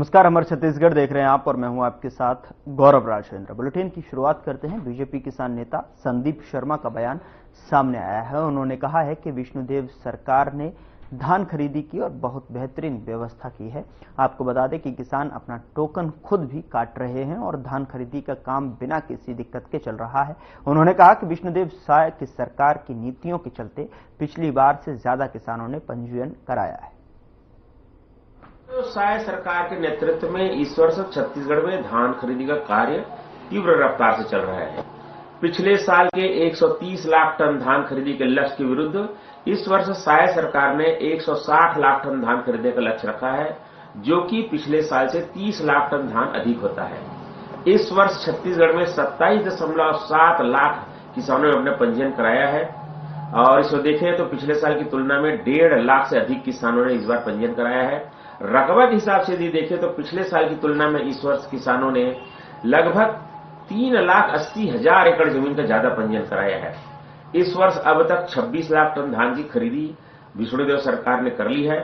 नमस्कार, अमर छत्तीसगढ़ देख रहे हैं आप और मैं हूं आपके साथ गौरव राजेंद्र। बुलेटिन की शुरुआत करते हैं। बीजेपी किसान नेता संदीप शर्मा का बयान सामने आया है। उन्होंने कहा है कि विष्णुदेव सरकार ने धान खरीदी की और बहुत बेहतरीन व्यवस्था की है। आपको बता दें कि किसान अपना टोकन खुद भी काट रहे हैं और धान खरीदी का काम बिना किसी दिक्कत के चल रहा है। उन्होंने कहा कि विष्णुदेव साय की सरकार की नीतियों के चलते पिछली बार से ज्यादा किसानों ने पंजीयन कराया है। साय सरकार के नेतृत्व में इस वर्ष छत्तीसगढ़ में धान खरीदी का कार्य तीव्र रफ्तार से चल रहा है। पिछले साल के 130 लाख टन धान खरीदी के लक्ष्य के विरुद्ध इस वर्ष साय सरकार ने 160 लाख टन धान खरीदने का लक्ष्य रखा है, जो कि पिछले साल से 30 लाख टन धान अधिक होता है। इस वर्ष छत्तीसगढ़ में 27.7 लाख किसानों ने अपना पंजीयन कराया है और इसको देखें तो पिछले साल की तुलना में 1.5 लाख से अधिक किसानों ने इस बार पंजीयन कराया है। रकबा के हिसाब से यदि देखें तो पिछले साल की तुलना में इस वर्ष किसानों ने लगभग 3,80,000 एकड़ जमीन का ज्यादा पंजीयन कराया है। इस वर्ष अब तक 26 लाख टन धान की खरीदी विष्णुदेव सरकार ने कर ली है।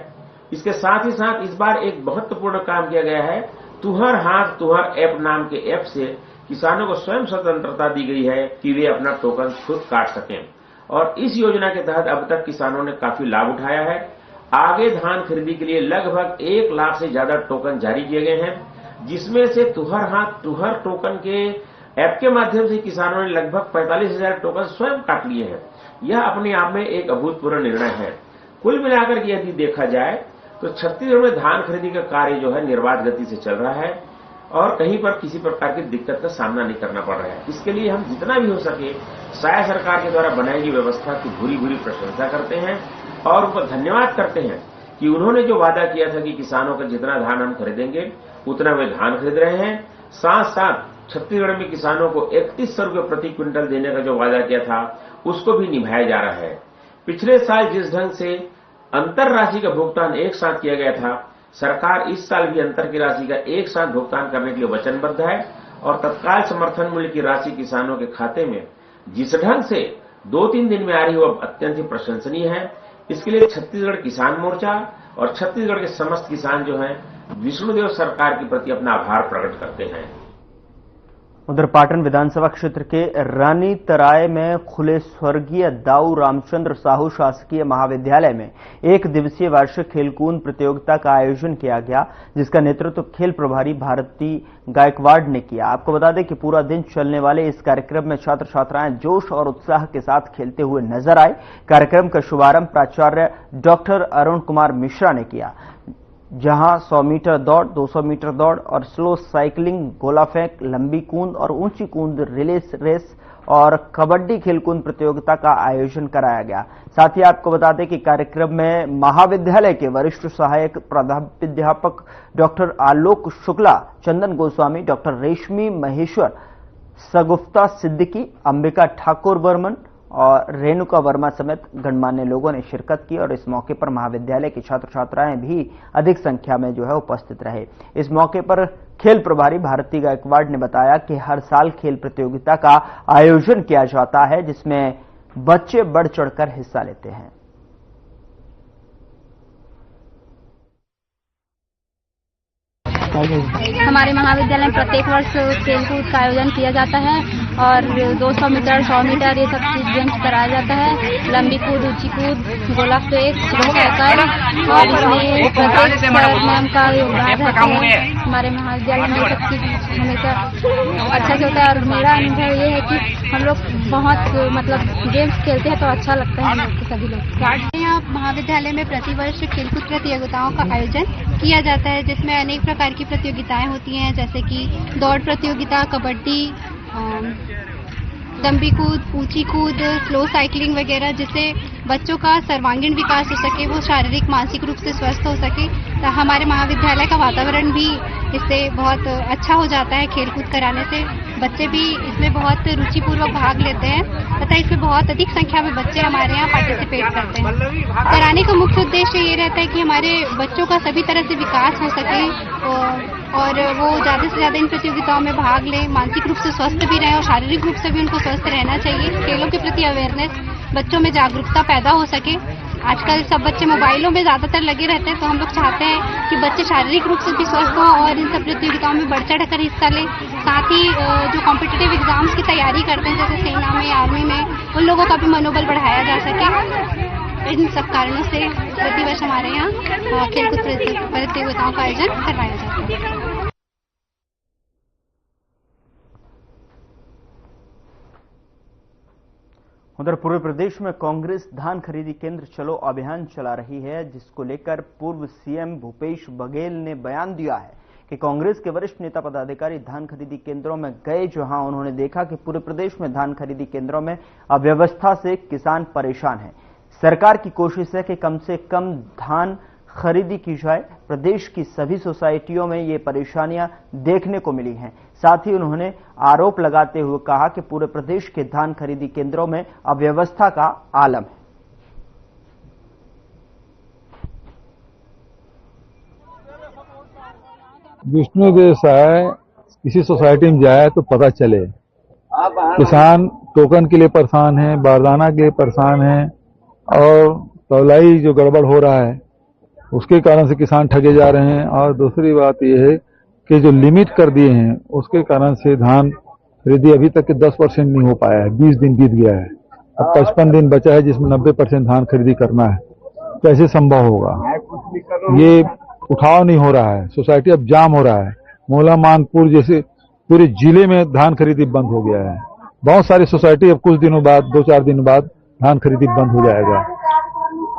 इसके साथ ही साथ इस बार एक महत्वपूर्ण काम किया गया है। तुहर हाथ तुहर ऐप नाम के ऐप से किसानों को स्वयं स्वतंत्रता दी गई है कि वे अपना टोकन खुद काट सकें और इस योजना के तहत अब तक किसानों ने काफी लाभ उठाया है। आगे धान खरीदी के लिए लगभग 1 लाख से ज्यादा टोकन जारी किए गए हैं, जिसमें से तुहर हाथ तुहर टोकन के ऐप के माध्यम से किसानों ने लगभग 45,000 टोकन स्वयं काट लिए हैं। यह अपने आप में एक अभूतपूर्व निर्णय है। कुल मिलाकर के यदि देखा जाए तो छत्तीसगढ़ में धान खरीदी का कार्य जो है निर्बाध गति से चल रहा है और कहीं पर किसी प्रकार की दिक्कत का सामना नहीं करना पड़ रहा है। इसके लिए हम जितना भी हो सके साय सरकार के द्वारा बनाई गई व्यवस्था की भूरी भूरी प्रशंसा करते हैं और उनको धन्यवाद करते हैं कि उन्होंने जो वादा किया था कि किसानों का जितना धान हम खरीदेंगे उतना वे धान खरीद रहे हैं। साथ साथ छत्तीसगढ़ में किसानों को 3100 रुपये प्रति क्विंटल देने का जो वादा किया था उसको भी निभाया जा रहा है। पिछले साल जिस ढंग से अंतर राशि का भुगतान एक साथ किया गया था, सरकार इस साल भी अंतर की राशि का एक साथ भुगतान करने के लिए वचनबद्ध है और तत्काल समर्थन मूल्य की राशि किसानों के खाते में जिस ढंग से 2-3 दिन में आ रही है वह अत्यंत ही प्रशंसनीय है। इसके लिए छत्तीसगढ़ किसान मोर्चा और छत्तीसगढ़ के समस्त किसान जो हैं विष्णुदेव सरकार के प्रति अपना आभार प्रकट करते हैं। उधर पाटन विधानसभा क्षेत्र के रानी तराई में खुले स्वर्गीय दाऊ रामचंद्र साहू शासकीय महाविद्यालय में 1 दिवसीय वार्षिक खेलकूद प्रतियोगिता का आयोजन किया गया, जिसका नेतृत्व खेल प्रभारी भारती गायकवाड़ ने किया। आपको बता दें कि पूरा दिन चलने वाले इस कार्यक्रम में छात्र छात्राएं जोश और उत्साह के साथ खेलते हुए नजर आए। कार्यक्रम का शुभारंभ प्राचार्य डॉक्टर अरुण कुमार मिश्रा ने किया, जहां 100 मीटर दौड़, 200 मीटर दौड़ और स्लो साइकिलिंग, गोला फेंक, लंबी कूद और ऊंची कूद रिले रेस और कबड्डी खेलकूद प्रतियोगिता का आयोजन कराया गया। साथ ही आपको बता दें कि कार्यक्रम में महाविद्यालय के वरिष्ठ सहायक प्राध्यापक डॉक्टर आलोक शुक्ला, चंदन गोस्वामी, डॉक्टर रेशमी महेश्वर, सगुफ्ता सिद्दीकी, अंबिका ठाकुर बर्मन और रेणुका वर्मा समेत गणमान्य लोगों ने शिरकत की और इस मौके पर महाविद्यालय के छात्र छात्राएं भी अधिक संख्या में जो है उपस्थित रहे। इस मौके पर खेल प्रभारी भारती गायकवाड़ ने बताया कि हर साल खेल प्रतियोगिता का आयोजन किया जाता है, जिसमें बच्चे बढ़ चढ़कर हिस्सा लेते हैं। हमारे महाविद्यालय में प्रत्येक वर्ष खेलकूद का आयोजन किया जाता है और 200 मीटर, 100 मीटर ये सब चीज गेम्स कराया जाता है। लंबी कूद, ऊंची कूद, गोला फेंक, स्लो साइकिल और इसमें प्रत्येक मैम का योगदान रहता है। हमारे महाविद्यालय में सब चीज हमेशा अच्छा से होता है और मेरा अनुभव ये है कि हम लोग बहुत गेम्स खेलते हैं तो अच्छा लगता है हम लोग सभी लोग। यहाँ महाविद्यालय में प्रतिवर्ष खेलकूद प्रतियोगिताओं का आयोजन किया जाता है, जिसमें अनेक प्रकार की प्रतियोगिताएं होती हैं, जैसे कि दौड़ प्रतियोगिता, कबड्डी, लंबी कूद, ऊंची कूद, स्लो साइकिलिंग वगैरह, जिससे बच्चों का सर्वांगीण विकास हो सके, वो शारीरिक मानसिक रूप से स्वस्थ हो सके। तो हमारे महाविद्यालय का वातावरण भी इससे बहुत अच्छा हो जाता है। खेलकूद कराने से बच्चे भी इसमें बहुत रुचिपूर्वक भाग लेते हैं तथा इसमें बहुत अधिक संख्या में बच्चे हमारे यहाँ पार्टिसिपेट करते हैं। कराने का मुख्य उद्देश्य ये रहता है कि हमारे बच्चों का सभी तरह से विकास हो सके और वो ज़्यादा से ज़्यादा इन प्रतियोगिताओं में भाग लें, मानसिक रूप से स्वस्थ भी रहें और शारीरिक रूप से भी उनको स्वस्थ रहना चाहिए। खेलों के प्रति अवेयरनेस, बच्चों में जागरूकता पैदा हो सके, आजकल सब बच्चे मोबाइलों में ज्यादातर लगे रहते हैं, तो हम लोग चाहते हैं कि बच्चे शारीरिक रूप से भी स्वस्थ हों और इन सब प्रतियोगिताओं में बढ़ चढ़ कर हिस्सा लें। साथ ही जो कॉम्पिटिटिव एग्जाम्स की तैयारी करते हैं जैसे सेना में, आर्मी में, उन लोगों का भी मनोबल बढ़ाया जा सके। इन सब कारणों से प्रतिवर्ष हमारे यहाँ खेलकूद प्रतियोगिताओं का आयोजन करवाया जाता है। उधर पूरे प्रदेश में कांग्रेस धान खरीदी केंद्र चलो अभियान चला रही है, जिसको लेकर पूर्व सीएम भूपेश बघेल ने बयान दिया है कि कांग्रेस के वरिष्ठ नेता पदाधिकारी धान खरीदी केंद्रों में गए, जहां उन्होंने देखा कि पूरे प्रदेश में धान खरीदी केंद्रों में अव्यवस्था से किसान परेशान हैं। सरकार की कोशिश है कि कम से कम धान खरीदी की जाए। प्रदेश की सभी सोसाइटियों में ये परेशानियां देखने को मिली हैं। साथ ही उन्होंने आरोप लगाते हुए कहा कि पूरे प्रदेश के धान खरीदी केंद्रों में अव्यवस्था का आलम है। विष्णु देसाई किसी सोसाइटी में जाए तो पता चले, किसान टोकन के लिए परेशान है, बारदाना के लिए परेशान है और तौलाई जो गड़बड़ हो रहा है उसके कारण से किसान ठगे जा रहे हैं। और दूसरी बात यह है कि जो लिमिट कर दिए हैं उसके कारण से धान खरीदी अभी तक के 10% नहीं हो पाया है। 20 दिन बीत गया है, अब 55 दिन बचा है जिसमें 90% धान खरीदी करना है। कैसे संभव होगा? ये उठाव नहीं हो रहा है, सोसाइटी अब जाम हो रहा है। मोला मानपुर जैसे पूरे जिले में धान खरीदी बंद हो गया है। बहुत सारी सोसाइटी अब कुछ दिनों बाद, 2-4 दिन बाद धान खरीदी बंद हो जाएगा।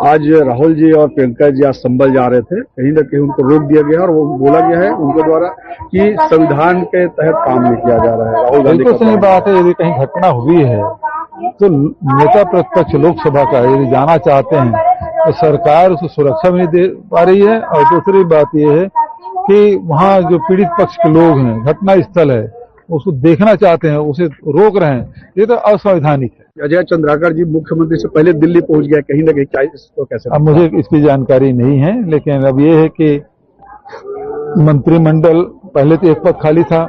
आज राहुल जी और प्रियंका जी आज संभल जा रहे थे, कहीं न कहीं उनको रोक दिया गया और वो बोला गया है उनके द्वारा कि संविधान के तहत काम नहीं किया जा रहा है। राहुल गांधी बिल्कुल सही बात है। यदि कहीं घटना हुई है तो नेता प्रतिपक्ष लोकसभा का यदि जाना चाहते हैं तो सरकार उसको सुरक्षा भी नहीं दे पा रही है। और दूसरी बात यह है कि वहाँ जो पीड़ित पक्ष के लोग हैं, घटना स्थल है, उसको देखना चाहते हैं, उसे रोक रहे हैं। ये तो असंवैधानिक है। अजय चंद्राकर जी मुख्यमंत्री से पहले दिल्ली पहुंच गया, कहीं न कहीं क्या इसको कैसे? अब मुझे इसकी जानकारी नहीं है, लेकिन अब ये है कि मंत्रिमंडल पहले तो एक पद खाली था,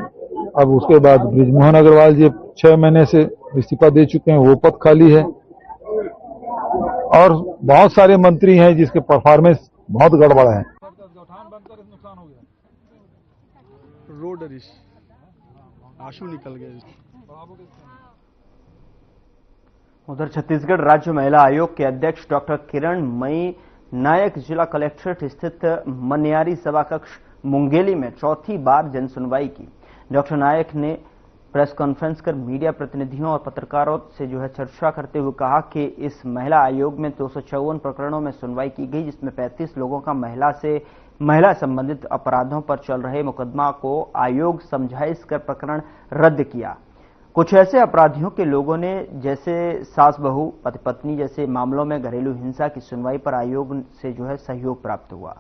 अब उसके बाद बृजमोहन अग्रवाल जी 6 महीने से इस्तीफा दे चुके हैं, वो पद खाली है। और बहुत सारे मंत्री हैं जिसके परफॉर्मेंस बहुत गड़बड़ है। रोड आंसू निकल गए। उधर छत्तीसगढ़ राज्य महिला आयोग के अध्यक्ष डॉक्टर किरण मई नायक जिला कलेक्ट्रेट स्थित मनियारी सभा कक्ष मुंगेली में चौथी बार जनसुनवाई की। डॉक्टर नायक ने प्रेस कॉन्फ्रेंस कर मीडिया प्रतिनिधियों और पत्रकारों से चर्चा करते हुए कहा कि इस महिला आयोग में 254 प्रकरणों में सुनवाई की गई, जिसमें 35 लोगों का महिला संबंधित अपराधों पर चल रहे मुकदमा को आयोग समझाइश कर प्रकरण रद्द किया। कुछ ऐसे अपराधियों के लोगों ने जैसे सास बहू, पति पत्नी जैसे मामलों में घरेलू हिंसा की सुनवाई पर आयोग से सहयोग प्राप्त हुआ।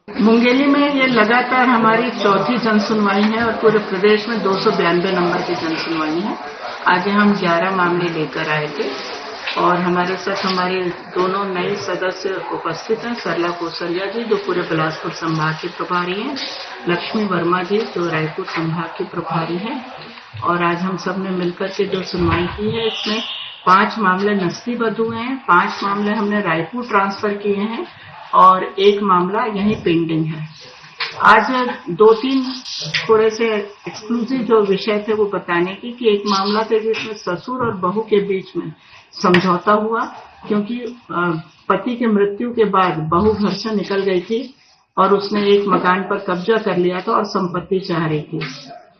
मुंगेली में ये लगातार हमारी चौथी जनसुनवाई है और पूरे प्रदेश में 292 नंबर की जनसुनवाई है। आज हम 11 मामले लेकर आए थे और हमारे साथ हमारे दोनों नए सदस्य उपस्थित हैं। सरला कौशल्या जी जो पूरे बिलासपुर संभाग के प्रभारी हैं, लक्ष्मी वर्मा जी जो रायपुर संभाग के प्रभारी हैं। और आज हम सब ने मिलकर के जो सुनवाई की है, इसमें 5 मामले नस्तीबद्ध हुए हैं, 5 मामले हमने रायपुर ट्रांसफर किए हैं और 1 मामला यहीं पेंडिंग है। आज 2-3 थोड़े से एक्सक्लूसिव जो विषय थे वो बताने की कि एक मामला था जिसमें ससुर और बहू के बीच में समझौता हुआ, क्योंकि पति की मृत्यु के बाद बहू घर से निकल गई थी और उसने एक मकान पर कब्जा कर लिया था और संपत्ति चाह रही थी।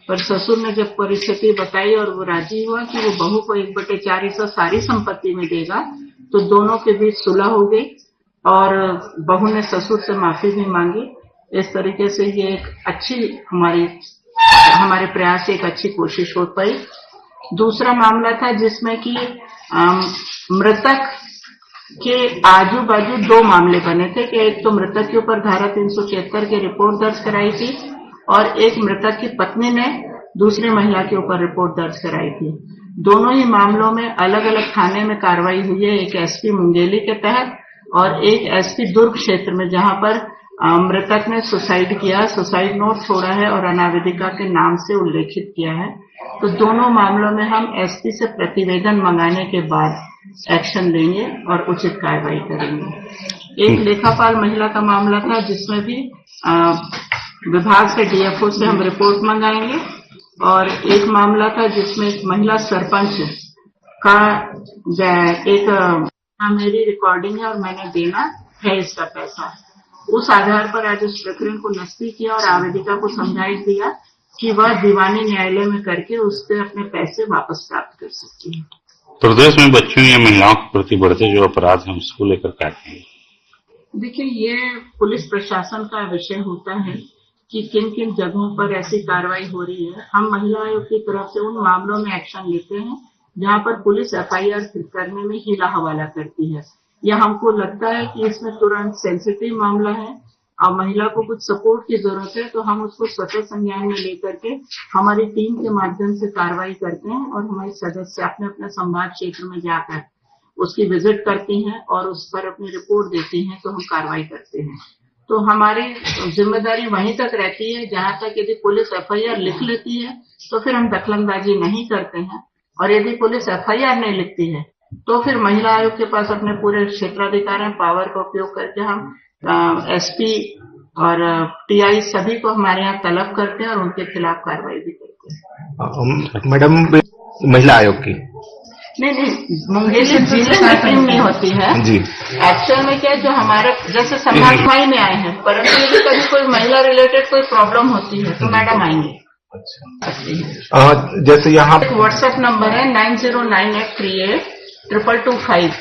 पर ससुर ने जब परिस्थिति बताई और वो राजी हुआ कि वो बहू को 1/4 हिस्सा सारी संपत्ति में देगा, तो दोनों के बीच सुलह हो गई और बहू ने ससुर से माफी भी मांगी। इस तरीके से ये एक अच्छी हमारे प्रयास से एक अच्छी कोशिश हो पाई। दूसरा मामला था जिसमें कि मृतक के आजू बाजू 2 मामले बने थे कि एक तो मृतक के ऊपर धारा 376 की रिपोर्ट दर्ज कराई थी और एक मृतक की पत्नी ने दूसरी महिला के ऊपर रिपोर्ट दर्ज कराई थी। दोनों ही मामलों में अलग अलग थाने में कार्रवाई हुई है, एक एसपी मुंगेली के तहत और एक एसपी दुर्ग क्षेत्र में, जहां पर मृतक ने सुसाइड किया, सुसाइड नोट छोड़ा है और अनावेदिका के नाम से उल्लेखित किया है। तो दोनों मामलों में हम एसपी से प्रतिवेदन मंगाने के बाद एक्शन लेंगे और उचित कार्रवाई करेंगे। एक लेखापाल महिला का मामला था जिसमें भी विभाग से डीएफओ से हम रिपोर्ट मंगाएंगे, और एक मामला था जिसमें एक महिला सरपंच का एक मेरी रिकॉर्डिंग है और मैंने देना है इसका पैसा, उस आधार पर आज उस प्रकरण को नस्ती किया और आवेदिका को समझाइश दिया कि वह दीवानी न्यायालय में करके उससे अपने पैसे वापस प्राप्त कर सकती है। प्रदेश में बच्चों या महिलाओं के प्रति बढ़ते जो अपराध हैं उसको लेकर क्या कहेंगे? देखिए, ये पुलिस प्रशासन का विषय होता है कि किन किन जगहों पर ऐसी कार्रवाई हो रही है। हम महिला आयोग की तरफ से उन मामलों में एक्शन लेते हैं जहां पर पुलिस एफआईआर करने में हीला हवाला करती है, या हमको लगता है कि इसमें तुरंत सेंसिटिव मामला है और महिला को कुछ सपोर्ट की जरूरत है, तो हम उसको स्वतः संज्ञान में लेकर के हमारी टीम के माध्यम से कार्रवाई करते हैं और हमारे सदस्य अपने अपने संभाग क्षेत्र में जाकर उसकी विजिट करती हैं और उस पर अपनी रिपोर्ट देती हैं, तो हम कार्रवाई करते हैं। तो हमारी जिम्मेदारी वहीं तक रहती है जहां तक यदि पुलिस एफआईआर लिख लेती है तो फिर हम दखलंदाजी नहीं करते हैं, और यदि पुलिस एफआईआर नहीं लिखती है तो फिर महिला आयोग के पास अपने पूरे क्षेत्राधिकार हैं, पावर का उपयोग करके हम एसपी और टीआई सभी को हमारे यहाँ तलब करते हैं और उनके खिलाफ कार्रवाई भी करते हैं। मैडम, महिला आयोग की नहीं, मुंगेली जिले में टीम नहीं होती है जी। एक्चुअल में क्या है, जो हमारे जैसे संभाग में आए हैं, परंतु यदि कभी कोई महिला रिलेटेड कोई प्रॉब्लम होती है तो मैडम आएंगे। अच्छा, जैसे यहाँ व्हाट्सएप नंबर है 9098382225।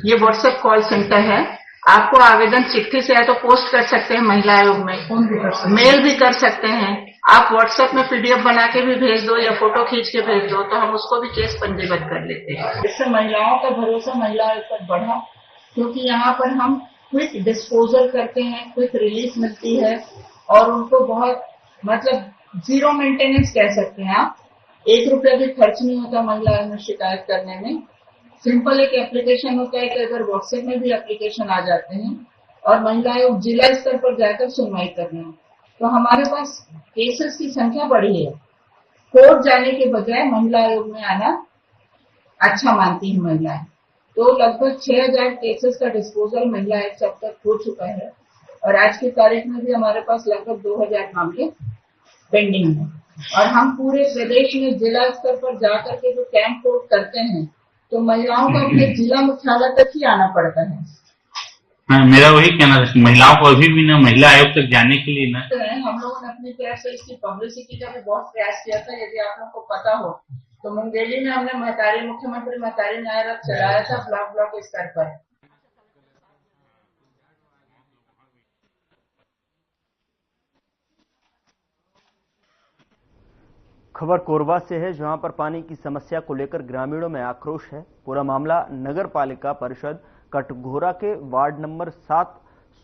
ये व्हाट्सएप कॉल सेंटर है। आपको आवेदन चिट्ठी से या तो पोस्ट कर सकते हैं महिला आयोग में, मेल भी कर सकते हैं, आप व्हाट्सएप में पीडीएफ बना के भी भेज दो या फोटो खींच के भेज दो, तो हम उसको भी केस पंजीबद्ध कर लेते हैं। इससे महिलाओं का भरोसा महिला आयोग पर बढ़ा, क्योंकि यहाँ पर हम क्विक डिस्पोजल करते हैं, क्विक रिलीज मिलती है और उनको बहुत मतलब जीरो मेंटेनेंस कह सकते हैं आप, 1 रुपया भी खर्च नहीं होता महिला आयोग में शिकायत करने में। सिंपल एक एप्लीकेशन होता है कि अगर व्हाट्सएप में भी एप्लीकेशन आ जाते हैं और महिला आयोग जिला स्तर पर जाकर सुनवाई करना है, तो हमारे पास केसेस की संख्या बढ़ी है। कोर्ट जाने के बजाय महिला आयोग में आना अच्छा मानती है महिलाएं। तो लगभग 6000 केसेस का डिस्पोजल महिला आयोग से अब तक हो चुका है और आज की तारीख में भी हमारे पास लगभग 2000 मामले पेंडिंग है। और हम पूरे प्रदेश में जिला स्तर पर जाकर के जो कैंप कोर्ट करते हैं तो महिलाओं को अपने जिला मुख्यालय तक ही आना पड़ता है। मेरा वही कहना है, महिलाओं को अभी भी ना महिला आयोग तक जाने के लिए ना हम लोगों ने अपनी तरफ से इसकी पब्लिसिटी का भी बहुत प्रयास किया था। यदि आप लोगों को पता हो तो मुंगेली में हमने मुख्यमंत्री महतारी न्याय रथ चलाया था ब्लॉक स्तर पर। खबर कोरबा से है, जहां पर पानी की समस्या को लेकर ग्रामीणों में आक्रोश है। पूरा मामला नगर पालिका परिषद कटघोरा के वार्ड नंबर 7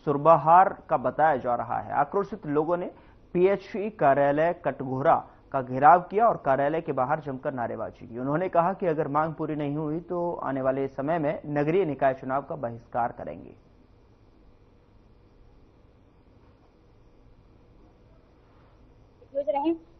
सुरबहार का बताया जा रहा है। आक्रोशित लोगों ने पीएचई कार्यालय कटघोरा का घेराव किया और कार्यालय के बाहर जमकर नारेबाजी की। उन्होंने कहा कि अगर मांग पूरी नहीं हुई तो आने वाले समय में नगरीय निकाय चुनाव का बहिष्कार करेंगे।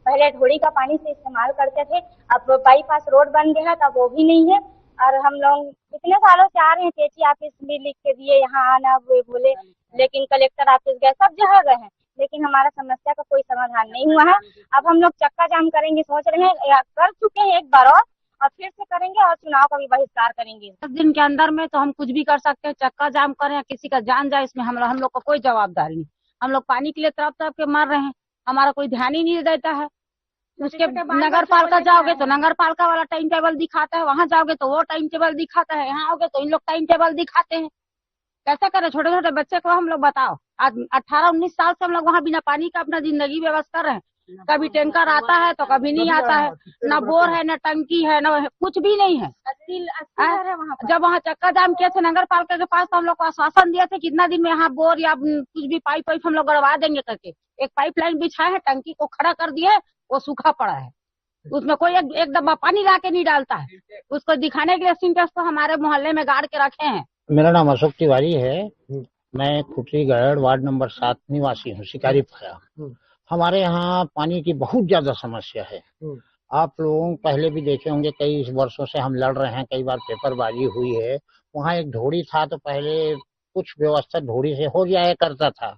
पहले ढोड़ी का पानी से इस्तेमाल करते थे, अब बाईपास रोड बन गया है तब वो भी नहीं है। और हम लोग कितने सालों से आ रहे हैं, तेजी ऑफिस भी लिख के दिए यहाँ आना बोले, लेकिन कलेक्टर ऑफिस गए, सब जगह गए हैं, लेकिन हमारा समस्या का कोई समाधान नहीं हुआ है। अब हम लोग चक्का जाम करेंगे सोच रहे हैं, कर चुके हैं एक बार और फिर से करेंगे और चुनाव का भी बहिष्कार करेंगे। 10 दिन के अंदर में तो हम कुछ भी कर सकते हैं, चक्का जाम करें, किसी का जान जाए, इसमें हम लोग को कोई जवाबदारी नहीं। हम लोग पानी के लिए तड़प के मर रहे हैं, हमारा कोई ध्यान ही नहीं देता है। उसके नगर पालिका जाओगे तो नगर पालिका वाला टाइम टेबल दिखाता है, वहाँ जाओगे तो वो टाइम टेबल दिखाता है, यहाँ आओगे तो इन लोग टाइम टेबल दिखाते हैं। कैसे करें छोटे छोटे बच्चे को हम लोग बताओ। आज 18-19 साल से हम लोग वहाँ बिना पानी का अपना जिंदगी व्यवस्था कर रहे हैं। कभी टैंकर आता है तो कभी नहीं आता है, न बोर है, न टंकी है, न कुछ भी नहीं है। जब वहाँ चक्का जाम किए थे नगर पालिका के पास तो हम लोग को आश्वासन दिया था कितना दिन में यहाँ बोर या कुछ भी पाइप हम लोग गड़वा देंगे करके। एक पाइपलाइन बिछाए है, टंकी को खड़ा कर दिया है, वो सूखा पड़ा है, उसमें कोई एक डब्बा पानी ला के नहीं डालता है। उसको दिखाने के लिए सिंटेक्स को हमारे मोहल्ले में गाड़ के रखे हैं। मेरा नाम अशोक तिवारी है। मैं खुटरीगढ़ वार्ड नंबर 7 निवासी हूँ, शिकारी पाया। हमारे यहाँ पानी की बहुत ज्यादा समस्या है। आप लोग पहले भी देखे होंगे, कई वर्षों से हम लड़ रहे हैं, कई बार पेपरबाजी हुई है। वहाँ एक ढोड़ी था तो पहले कुछ व्यवस्था ढोड़ी से हो जाया करता था।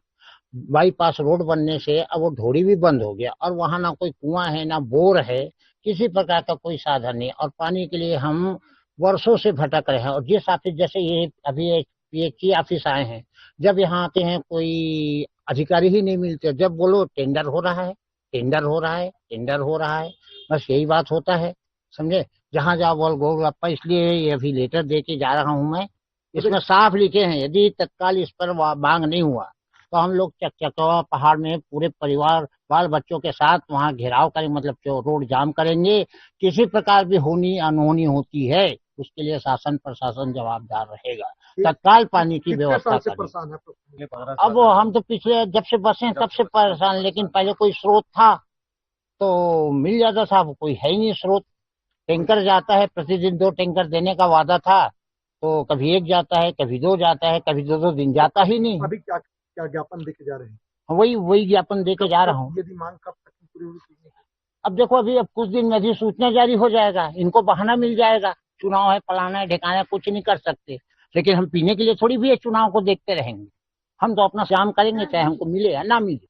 बाईपास रोड बनने से अब वो ढोड़ी भी बंद हो गया और वहाँ ना कोई कुआं है ना बोर है, किसी प्रकार का कोई साधन नहीं। और पानी के लिए हम वर्षों से भटक रहे हैं। और जिस ऑफिस, जैसे ये अभी एक पीएचई ऑफिस आए हैं, जब यहाँ आते हैं कोई अधिकारी ही नहीं मिलते। जब बोलो टेंडर हो रहा है, टेंडर हो रहा है, टेंडर हो रहा है, बस यही बात होता है, समझे। जहाँ जाओ बोल गोलगप्पा। इसलिए ये अभी लेटर दे के जा रहा हूँ मैं। इसमें साफ लिखे हैं यदि तत्काल इस पर मांग नहीं हुआ तो हम लोग चकचकवा पहाड़ में पूरे परिवार बाल बच्चों के साथ वहाँ घेराव करें, मतलब जो रोड जाम करेंगे। किसी प्रकार भी होनी अनहोनी होती है उसके लिए शासन प्रशासन जवाबदार रहेगा। तत्काल पानी की व्यवस्था करें। अब हम तो पिछले जब से बसे तब से परेशान, लेकिन पहले कोई स्रोत था तो मिल जाता था, कोई है ही नहीं स्रोत। टैंकर जाता है प्रतिदिन, 2 टैंकर देने का वादा था तो कभी 1 जाता है, कभी 2 जाता है, कभी 2 दिन जाता ही नहीं। अभी क्या क्या ज्ञापन देके जा रहे हैं? वही ज्ञापन देके जा रहा हूँ। यदि मांग कब तक पूरी होगी? अब देखो, अब कुछ दिन में अधिसूचना जारी हो जाएगा, इनको बहाना मिल जाएगा, चुनाव है, फलाना है, ढिकाना है, कुछ नहीं कर सकते। लेकिन हम पीने के लिए थोड़ी भी चुनाव को देखते रहेंगे। हम तो अपना काम करेंगे, चाहे हमको मिले या ना मिले।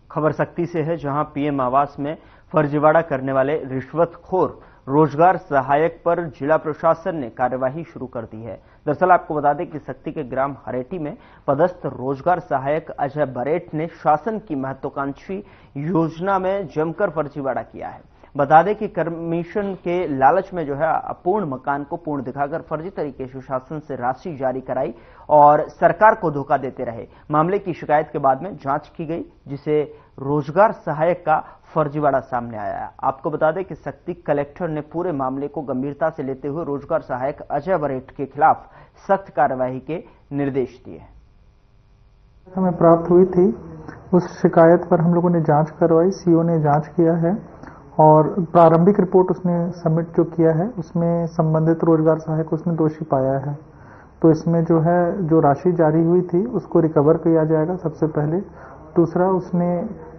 खबर सख्ती से है, जहां पीएम आवास में फर्जीवाड़ा करने वाले रिश्वतखोर रोजगार सहायक पर जिला प्रशासन ने कार्यवाही शुरू कर दी है। दरअसल आपको बता दें कि सख्ती के ग्राम हरेटी में पदस्थ रोजगार सहायक अजय बरेठ ने शासन की महत्वाकांक्षी योजना में जमकर फर्जीवाड़ा किया है। बता दें कि कमीशन के लालच में जो है अपूर्ण मकान को पूर्ण दिखाकर फर्जी तरीके से शासन से राशि जारी कराई और सरकार को धोखा देते रहे। मामले की शिकायत के बाद में जांच की गई, जिसे रोजगार सहायक का फर्जीवाड़ा सामने आया है। आपको बता दें कि सख्ती कलेक्टर ने पूरे मामले को गंभीरता से लेते हुए रोजगार सहायक अजय बरेठ के खिलाफ सख्त कार्रवाई के निर्देश दिए। हमें प्राप्त हुई थी, उस शिकायत पर हम लोगों ने जांच करवाई। सीओ ने जांच किया है और प्रारंभिक रिपोर्ट उसने सबमिट जो किया है उसमें संबंधित रोजगार सहायक उसने दोषी पाया है। तो इसमें जो है जो राशि जारी हुई थी उसको रिकवर किया जाएगा सबसे पहले। दूसरा, उसने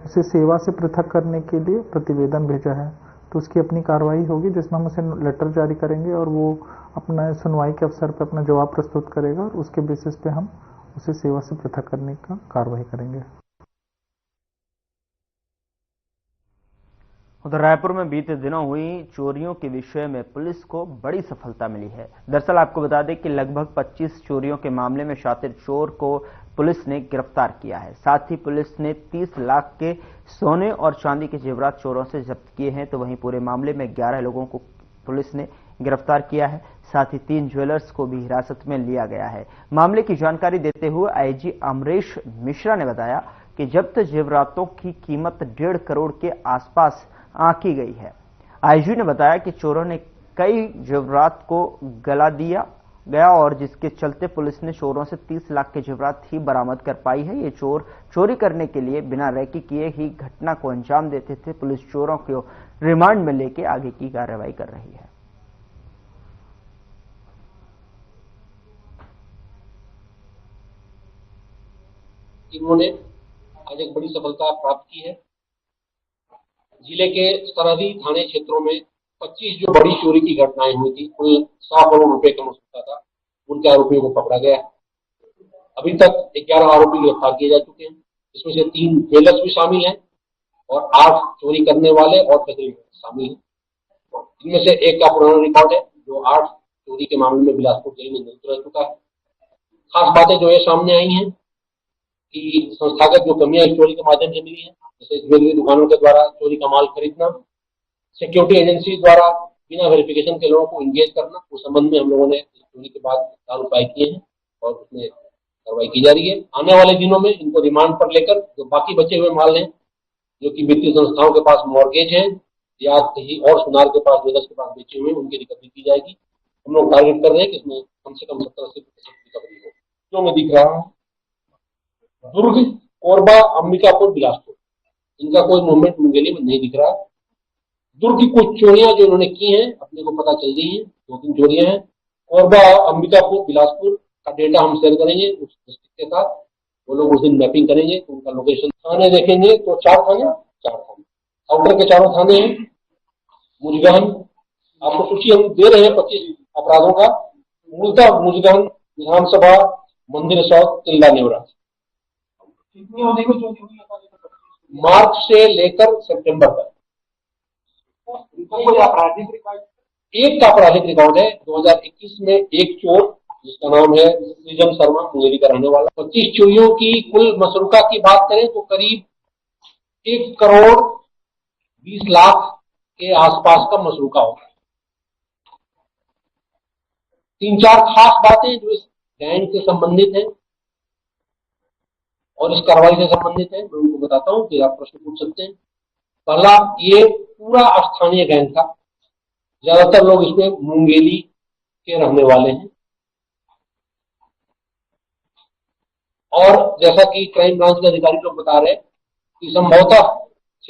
उसे सेवा से पृथक करने के लिए प्रतिवेदन भेजा है, तो उसकी अपनी कार्रवाई होगी जिसमें हम उसे लेटर जारी करेंगे और वो अपना सुनवाई के अवसर पर अपना जवाब प्रस्तुत करेगा और उसके बेसिस पे हम उसे सेवा से पृथक करने का कार्रवाई करेंगे। उधर रायपुर में बीते दिनों हुई चोरियों के विषय में पुलिस को बड़ी सफलता मिली है। दरअसल आपको बता दें कि लगभग 25 चोरियों के मामले में शातिर चोर को पुलिस ने गिरफ्तार किया है। साथ ही पुलिस ने 30 लाख के सोने और चांदी के जेवरात चोरों से जब्त किए हैं। तो वहीं पूरे मामले में 11 लोगों को पुलिस ने गिरफ्तार किया है। साथ ही 3 ज्वेलर्स को भी हिरासत में लिया गया है। मामले की जानकारी देते हुए आईजी अमरेश मिश्रा ने बताया कि जब्त जेवरातों की कीमत 1.5 करोड़ के आसपास आंकी गई है। आईजी ने बताया कि चोरों ने कई जेवरात को गला दिया गया और जिसके चलते पुलिस ने चोरों से 30 लाख के जेवरात ही बरामद कर पाई है। ये चोर चोरी करने के लिए बिना रेकी किए ही घटना को अंजाम देते थे। पुलिस चोरों को रिमांड में लेके आगे की कार्रवाई कर रही है। इन्होंने आज एक बड़ी सफलता प्राप्त की है। जिले के सरहदी थाने क्षेत्रों में 25 जो बड़ी चोरी की घटनाएं हुई थी, कुल 100 करोड़ रुपए का नुकसान था, उनके आरोपियों को पकड़ा गया। अभी तक 11 आरोपी गिरफ्तार किए जा चुके हैं। इसमें से 3 ज्वेलर्स भी शामिल हैं और 8 चोरी करने वाले और फैक्ट्री शामिल हैं। इनमें से एक का पुराना रिकॉर्ड है जो 8 चोरी के मामले में बिलासपुर जेल में नियुक्त रह चुका है। खास बातें जो है सामने आई हैं कि संस्थागत जो कमियां चोरी के माध्यम से मिली है, जैसे ज्वेलरी दुकानों के द्वारा चोरी का माल खरीदना, सिक्योरिटी एजेंसी द्वारा बिना वेरिफिकेशन के लोगों को इंगेज करना, उस संबंध में हम लोगों ने चोरी के बाद 4 उपाय किए हैं और उसमें कार्रवाई की जा रही है। आने वाले दिनों में इनको रिमांड पर लेकर जो बाकी बचे हुए माल हैं, जो कि वित्तीय संस्थाओं के पास मॉर्गेज है या कहीं और सुनार के पास, ज्वेलर्स के पास बेचे हुए, उनकी रिकवरी की जाएगी। हम लोग टारगेट कर रहे हैं कि इसमें कम से कम 70-80% रिकवरी हो। जो मैं दिख रहा है दुर्ग, कोरबा, अंबिकापुर, बिलासपुर, इनका कोई मूवमेंट मुंगेली में नहीं दिख रहा है। दुर्ग की कुछ चोरियां जो इन्होंने की हैं अपने को पता चल गई है, 2-3 चोरियां हैं। कोरबा, अंबिकापुर, बिलासपुर का डेटा हम शेयर करेंगे उस डिस्ट्रिक्ट के साथ। वो लोग उस दिन मैपिंग करेंगे तो उनका लोकेशन। थाने देखेंगे तो 4 थाने आउटर के 4 थाने हैं। मुजगहन आपको सूची हम दे रहे हैं 25 अपराधों का। मूलतः मुजगहन, विधानसभा, मंदिर चौक, तिल्दा नेवरा। कितनी अवधि में चोरी हुई? मार्च से लेकर सितंबर तक। कोई आपराधिक रिकॉर्ड? एक का आपराधिक रिकॉर्ड है। 2021 में एक चोर जिसका नाम है सृजन शर्मा, मुंगेली का रहने वाला। 25 चोरियों की कुल मसरूका की बात करें तो करीब 1 करोड़ 20 लाख के आसपास का मसरूका होगा। 3-4 खास बातें जो इस गैंग से संबंधित हैं और इस कार्रवाई से संबंधित है, मैं उनको बताता हूं कि आप प्रश्न पूछ सकते हैं। पहला, ये पूरा स्थानीय गैंग था। ज्यादातर लोग इसमें मुंगेली के रहने वाले हैं और जैसा कि क्राइम ब्रांच के अधिकारी लोग बता रहे हैं कि संभवतः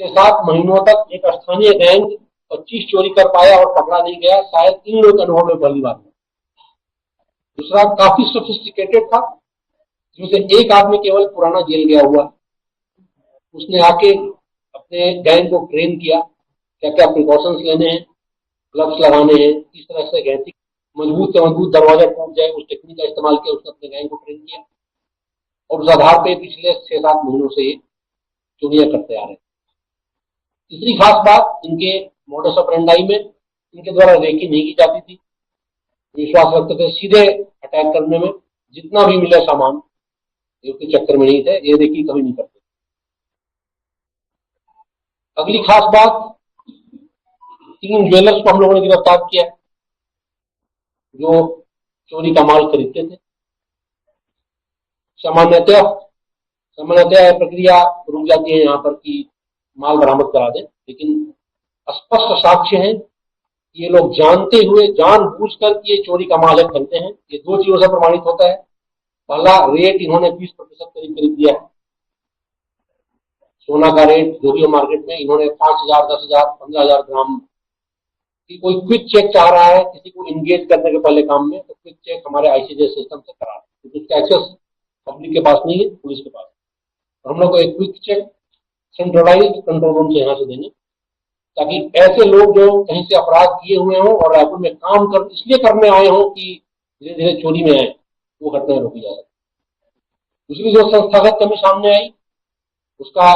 6-7 महीनों तक एक स्थानीय गैंग 25 चोरी कर पाया और पकड़ा नहीं गया। शायद इन लोग के अनुभव में पहली बार। दूसरा, काफी सोफिस्टिकेटेड था, जिसमें एक आदमी केवल पुराना जेल गया हुआ, उसने आके अपने गैंग को ट्रेन किया, क्या क्या प्रिकॉशंस लेने हैं, ग्लव्स लगाने हैं, किस तरह से गैंग मजबूत से मजबूत दरवाजा टूट जाए, उस टेक्निक का इस्तेमाल किया। उसने अपने गैंग को ट्रेन किया और उस आधार पे पिछले 6-7 महीनों से ये चोरियां करते आ रहे हैं। तीसरी खास बात, इनके मोडस ऑपरेंडाई में इनके द्वारा रेकी नहीं की जाती थी। विश्वास रखते थे सीधे अटैक करने में, जितना भी मिले सामान के चक्कर में नहीं थे, ये रेकी कभी नहीं करते। अगली खास बात, 3 ज्वेलर्स को हम लोगों ने गिरफ्तार किया जो चोरी का माल खरीदते थे। सामान्यतः प्रक्रिया रुक जाती है यहाँ पर कि माल बरामद करा दें, लेकिन स्पष्ट साक्ष्य है कि ये लोग जानते हुए जानबूझकर ये चोरी का माल खरीदते हैं। ये 2 चीजों से प्रमाणित होता है। पहला, रेट इन्होंने 20% करीब दिया है। सोना का रेट जो भी है मार्केट में, इन्होंने 5,000, 10,000, 15,000 ग्राम की कोई क्विक चेक चाह रहा है किसी को इंगेज करने के पहले काम में, तो क्विक चेक हमारे आईसीजे सिस्टम से करा, क्योंकि उसका एक्सेस पब्लिक के पास नहीं है, पुलिस के पास। और हम लोग को एक quick check centralised control room से यहाँ से देंगे, ताकि ऐसे लोग जो कहीं से अपराध किए हुए हों और रायपुर में काम कर इसलिए करने आए हों कि धीरे धीरे चोरी में आए, वो घटनाएं रोकी जा सके। दूसरी जो संस्थागत कमी सामने आई, उसका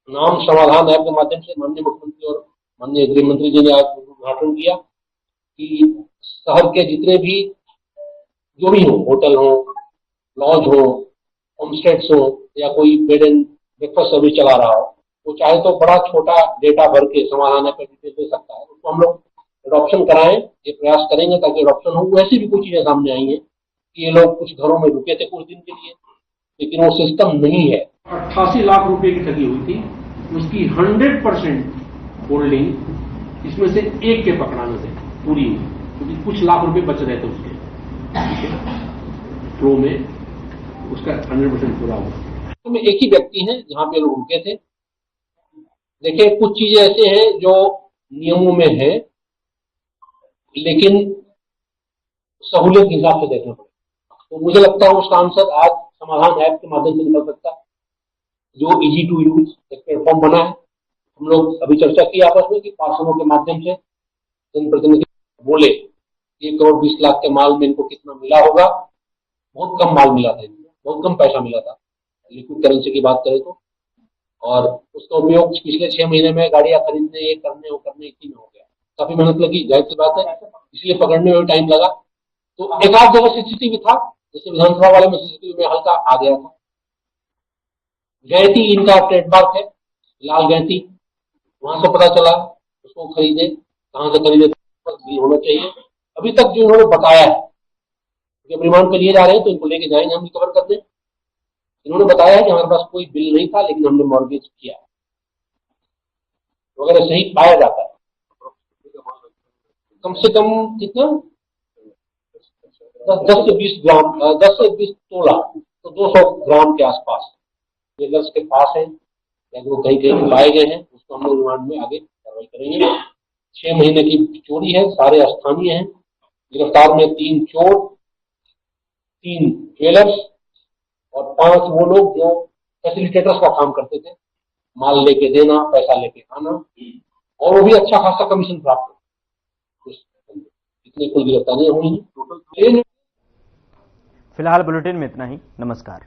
नाम समाधान ऐप के माध्यम से माननीय मुख्यमंत्री और माननीय गृह मंत्री जी ने आज उद्घाटन किया कि शहर के जितने भी जो भी हो, होटल हो, लॉज हो, होमस्टेड्स हो या कोई बेड एंड ब्रेकफास्ट सर्विस चला रहा हो, वो चाहे तो बड़ा छोटा डेटा भर के समाधान ऐप पर डिटेल दे सकता है। उसको हम लोग एडॉप्शन कराएं, ये प्रयास करेंगे ताकि एडॉप्शन हो। वैसे भी कुछ चीजें सामने आई हैं कि ये लोग कुछ घरों में रुके थे कुछ दिन के लिए, लेकिन वो सिस्टम नहीं है। 88 लाख रुपए की ठगी हुई थी, उसकी 100% होल्डिंग इसमें से एक के पकड़ाने से पूरी हुई, क्योंकि कुछ लाख रुपए बच रहे थे उसके फ्लो में, उसका 100% पूरा हुआ। तो में एक ही व्यक्ति है जहां पे लोग रुके थे। देखिए, कुछ चीजें ऐसे हैं जो नियमों में है, लेकिन सहूलियत के हिसाब से देखना पड़ेगा। तो मुझे लगता है उसका आंसर आज समाधान ऐप के माध्यम से निकल सकता है, जो इजी टू यूज एक प्लेटफॉर्म बना है। हम लोग अभी चर्चा की आपस में कि पार्षदों के माध्यम से जनप्रतिनिधि बोले 1 करोड़ 20 लाख के माल में इनको कितना मिला होगा। बहुत कम माल मिला था, बहुत कम पैसा मिला था लिक्विड करेंसी की बात करें तो, और उसका उपयोग पिछले 6 महीने में गाड़ियां खरीदने, ये करने वो करने इसी में हो गया। काफी मेहनत लगी, जाहिर सी बात है, इसलिए पकड़ने में टाइम लगा। तो एक आध जगह सीसीटीवी था, जैसे विधानसभा वाले में सीसीटीवी में हल्का आ गया था। गैंती इनका ट्रेडमार्क है, लाल गैंती, वहां से पता चला उसको खरीदे, कहां से खरीदे होना चाहिए। अभी तक जो इन्होंने बताया है, जब रिमांड पे लिए जा रहे हैं तो इनको लेके जाएंगे, हम रिकवर कर दें। इन्होंने बताया है कि हमारे पास कोई बिल नहीं था, लेकिन हमने मॉर्गेज किया वगैरह, सही पाया जाता है। कम से कम कितना 10 से 20 ग्राम, 10 से 20 तोला, तो 200 ग्राम के आसपास ज्वेलर्स के पास है, या वो कहीं कहीं पाए गए हैं, उसको हम लोग रिमांड में आगे कार्रवाई करेंगे। 6 महीने की चोरी है, सारे स्थानीय हैं। गिरफ्तार में 3 चोर, 3 ज्वेलर्स और 5 वो लोग जो फैसिलिटेटर्स का काम करते थे, माल लेके देना, पैसा लेके आना, और वो भी अच्छा खासा कमीशन प्राप्त करते। इतनी कुल गिरफ्तारियां हुई हैं टोटल। फिलहाल बुलेटिन में इतना ही। नमस्कार।